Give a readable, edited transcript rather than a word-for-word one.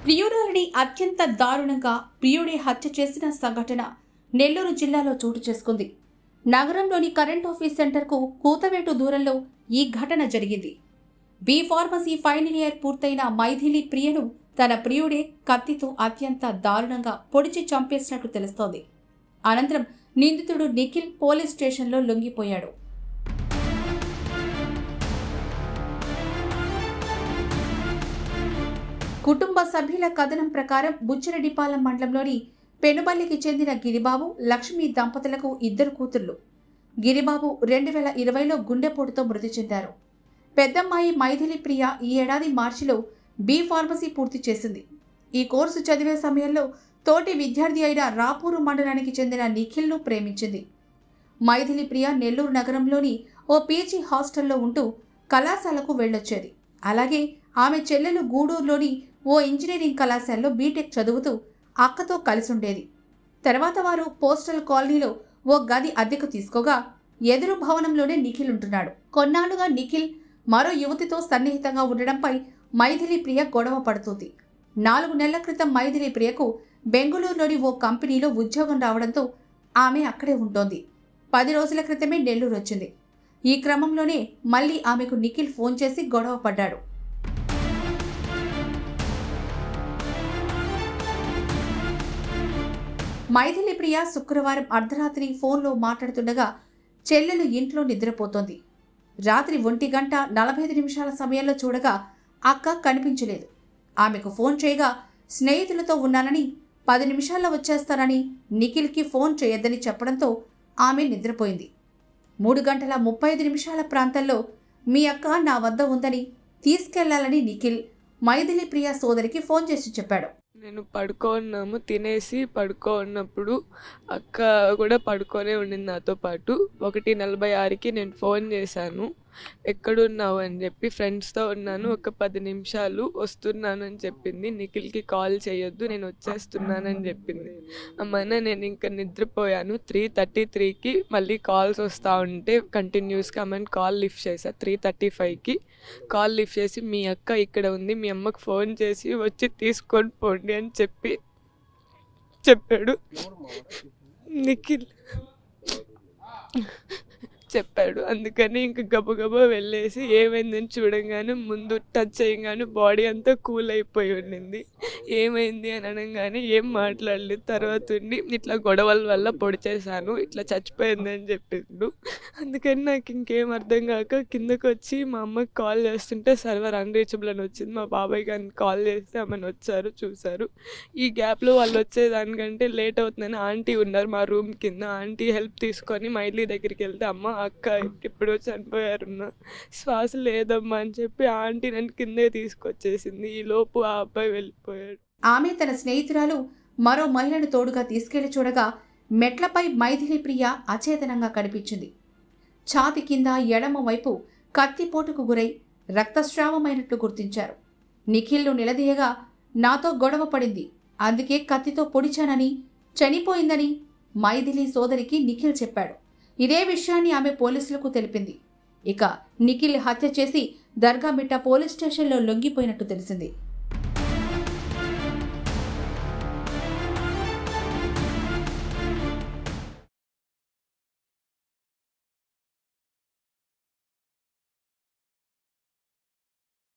ప్రియురాలిని అత్యంత దారుణంగా ప్రియుడే హత్య చేసిన సంఘటన నెల్లూరు జిల్లాలో చోటు చేసుకుంది. నగరంలోని కరెంట్ ఆఫీస్ సెంటర్కు కూతవేటు దూరంలో ఈ ఘటన జరిగింది. బి ఫార్మసీ ఫైనల్ ఇయర్ పూర్తయిన మైథిలి ప్రియను తన ప్రియుడే కత్తితో అత్యంత దారుణంగా పొడిచి చంపేసినట్లు తెలుస్తోంది. అనంతరం నిందితుడు నిఖిల్ పోలీస్ స్టేషన్లో లొంగిపోయాడు. కుటుంబ సభ్యుల కథనం ప్రకారం బుచ్చిరెడ్డిపాలెం మండలంలోని పెనుబల్లికి చెందిన గిరిబాబు, లక్ష్మి దంపతులకు 2 కూతుళ్లు. గిరిబాబు 2020లో గుండెపోటుతో మృతి చెందారు. పెద్దమ్మాయి మైథిలి ప్రియ ఈ ఏడాది మార్చిలో బి ఫార్మసీ పూర్తి చేసింది. ఈ కోర్సు చదివే సమయంలో తోటి విద్యార్థి అయిన రాపూరు మండలానికి చెందిన నిఖిల్ను ప్రేమించింది. మైథిలి ప్రియ నెల్లూరు నగరంలోని ఓ పీజీ హాస్టల్లో ఉంటూ కళాశాలకు వెళ్ళొచ్చేది. అలాగే ఆమె చెల్లెలు గూడూరులోని ఓ ఇంజనీరింగ్ కళాశాలలో బీటెక్ చదువుతూ అక్కతో కలిసి ఉండేది. తర్వాత వారు పోస్టల్ కాలనీలో ఓ గది అద్దెకు తీసుకోగా ఎదురు భవనంలోనే నిఖిల్ ఉంటున్నాడు. కొన్నాళ్లుగా నిఖిల్ మరో యువతితో సన్నిహితంగా ఉండడంపై మైథిలి ప్రియ గొడవ పడుతుంది. 4 నెలల క్రితం మైథిలి ప్రియకు బెంగళూరులోని ఓ కంపెనీలో ఉద్యోగం రావడంతో ఆమె అక్కడే ఉంటోంది. 10 రోజుల క్రితమే నెల్లూరు వచ్చింది. ఈ క్రమంలోనే మళ్లీ ఆమెకు నిఖిల్ ఫోన్ చేసి గొడవ పడ్డాడు. మైథిలి ప్రియ శుక్రవారం అర్ధరాత్రి ఫోన్లో మాట్లాడుతుండగా చెల్లెలు ఇంట్లో నిద్రపోతోంది. రాత్రి 1:45 సమయంలో చూడగా అక్క కనిపించలేదు. ఆమెకు ఫోన్ చేయగా స్నేహితులతో ఉన్నానని 10 నిమిషాల్లో వచ్చేస్తానని నిఖిల్కి ఫోన్ చేయొద్దని చెప్పడంతో ఆమె నిద్రపోయింది. 3:35 ప్రాంతంలో మీ అక్క నా వద్ద ఉందని తీసుకెళ్లాలని నిఖిల్ మైథిలి ప్రియ సోదరికి ఫోన్ చేసి చెప్పాడు. నేను పడుకోన్నాము, తినేసి పడుకోన్నప్పుడు అక్క కూడా పడుకొనే ఉండింది నాతో పాటు. 1:46కి నేను ఫోన్ చేశాను, ఎక్కడున్నావు అని చెప్పి. ఫ్రెండ్స్తో ఉన్నాను, ఒక 10 నిమిషాలు వస్తున్నాను అని చెప్పింది. నిఖిల్కి కాల్ చేయొద్దు, నేను వచ్చేస్తున్నానని చెప్పింది. అమ్మన నేను ఇంకా నిద్రపోయాను. 3:33కి మళ్ళీ కాల్స్ వస్తూ ఉంటే కంటిన్యూస్గా అమ్మని కాల్ లిఫ్ట్ చేశా. 3:35కి కాల్ లిఫ్ట్ చేసి మీ అక్క ఇక్కడ ఉంది, మీ అమ్మకు ఫోన్ చేసి వచ్చి తీసుకొని పోండి అని చెప్పాడు నిఖిల్ చెప్పాడు. అందుకని ఇంక గబగబా వెళ్ళేసి ఏమైందని చూడంగానే ముందు టచ్ చేయగానే బాడీ అంతా కూల్ అయిపోయి ఉండింది. ఏమైంది అని అనగానే ఏం మాట్లాడలేదు. తర్వాత ఉండి ఇట్లా గొడవల వల్ల పొడి చేశాను, ఇట్లా చచ్చిపోయింది అని చెప్పిండు. అందుకని నాకు ఇంకేం అర్థం కాక కిందకు వచ్చి మా అమ్మకి కాల్ చేస్తుంటే సర్వర్ అన్రీచబుల్ అని వచ్చింది. మా బాబాయ్ గారిని కాల్ చేస్తే ఆమెను వచ్చారు, చూశారు. ఈ గ్యాప్లో వాళ్ళు వచ్చేదానికంటే లేట్ అవుతుందని ఆంటీ ఉన్నారు మా రూమ్ కింద. ఆంటీ హెల్ప్ తీసుకొని మైథిలి దగ్గరికి వెళ్తే అమ్మ అక్క ఎప్పుడో చనిపోయారున్నా, శ్వాస లేదమ్మా అని చెప్పి ఆంటీ నన్ను కిందే తీసుకొచ్చేసింది. ఈ లోపు ఆ అబ్బాయి వెళ్ళిపోయాడు. ఆమె తన స్నేహితురాలు మరో మహిళను తోడుగా తీసుకెళ్లి చూడగా మెట్లపై మైథిలి ప్రియ అచేతనంగా కనిపించింది. ఛాతి కింద ఎడమ వైపు కత్తిపోటుకు గురై రక్తస్రావమైనట్లు గుర్తించారు. నిఖిల్ను నిలదీయగా నాతో గొడవ పడింది, అందుకే కత్తితో పొడిచానని, చనిపోయిందని మైథిలి సోదరికి నిఖిల్ చెప్పాడు. ఇదే విషయాన్ని ఆమె పోలీసులకు తెలిపింది. ఇక నిఖిల్ హత్య చేసి దర్గామిట్ట పోలీస్ స్టేషన్లో లొంగిపోయినట్టు తెలిసింది.